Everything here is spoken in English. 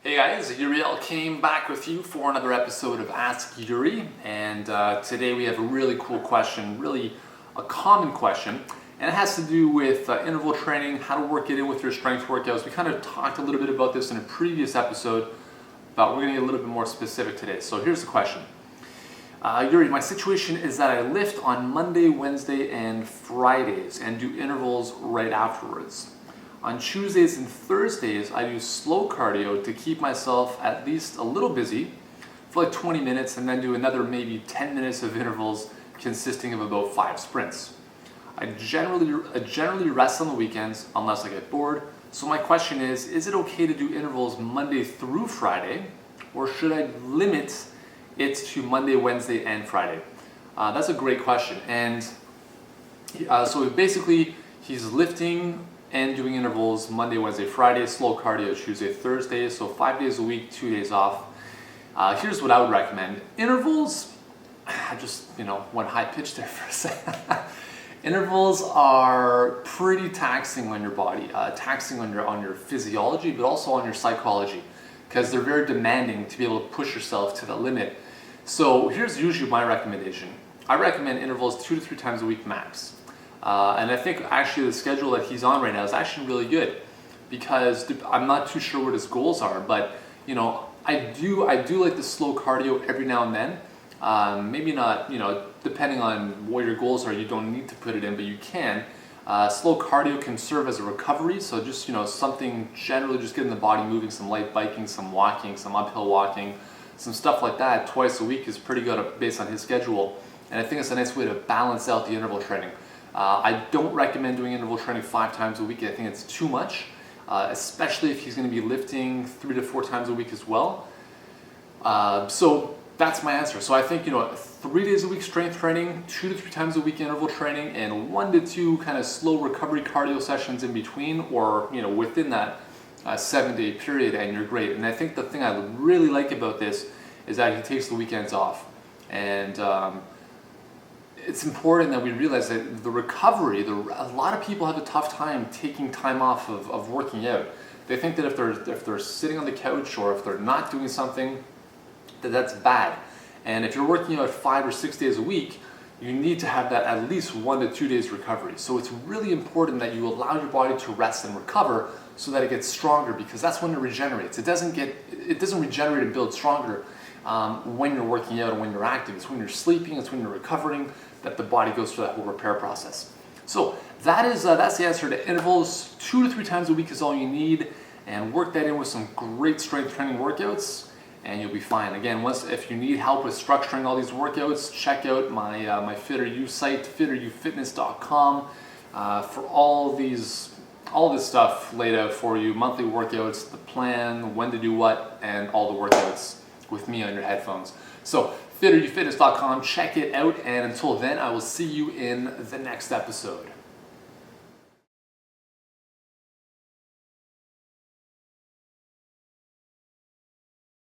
Hey guys, Yuri came back with you for another episode of Ask Yuri, and today we have a really cool question, really a common question, and it has to do with interval training, how to work it in with your strength workouts. We kind of talked a little bit about this in a previous episode, but we're going to get a little bit more specific today. So here's the question. Yuri, my situation is that I lift on Monday, Wednesday, and Fridays and do intervals right afterwards. On Tuesdays and Thursdays, I do slow cardio to keep myself at least a little busy for like 20 minutes and then do another maybe 10 minutes of intervals consisting of about 5 sprints. I generally rest on the weekends unless I get bored. So my question is it okay to do intervals Monday through Friday, or should I limit it to Monday, Wednesday, and Friday? That's a great question. And so basically, he's lifting and doing intervals Monday, Wednesday, Friday, slow cardio Tuesday, Thursday, so 5 days a week, 2 days off. Here's what I would recommend. Intervals, I just, went high pitched there for a second. Intervals are pretty taxing on your body, taxing on your physiology, but also on your psychology, because they're very demanding to be able to push yourself to the limit. So here's usually my recommendation. I recommend intervals 2 to 3 times a week max. And I think actually the schedule that he's on right now is actually really good, because I'm not too sure what his goals are, but I do like the slow cardio every now and then. Maybe not, depending on what your goals are, you don't need to put it in, but you can. Slow cardio can serve as a recovery, so just something generally just getting the body moving, some light biking, some walking, some uphill walking, some stuff like that twice a week is pretty good based on his schedule. And I think it's a nice way to balance out the interval training. I don't recommend doing interval training 5 times a week. I think it's too much, especially if he's going to be lifting 3 to 4 times a week as well. So that's my answer. So I think 3 days a week strength training, 2 to 3 times a week interval training, and 1 to 2 kind of slow recovery cardio sessions in between, or within that 7-day period, and you're great. And I think the thing I really like about this is that he takes the weekends off, and it's important that we realize that the recovery, a lot of people have a tough time taking time off of working out. They think that if they're sitting on the couch or if they're not doing something, that's bad. And if you're working out 5 or 6 days a week, you need to have that at least 1 to 2 days recovery. So it's really important that you allow your body to rest and recover so that it gets stronger, because that's when it regenerates. It doesn't regenerate and build stronger when you're working out and when you're active. It's when you're sleeping, it's when you're recovering, that the body goes through that whole repair process. So that's the answer to intervals. 2 to 3 times a week is all you need, and work that in with some great strength training workouts, and you'll be fine. Again, if you need help with structuring all these workouts, check out my FitterU site, fitterufitness.com, for all this stuff laid out for you: monthly workouts, the plan, when to do what, and all the workouts with me on your headphones. So fitterufitness.com, check it out, and until then, I will see you in the next episode.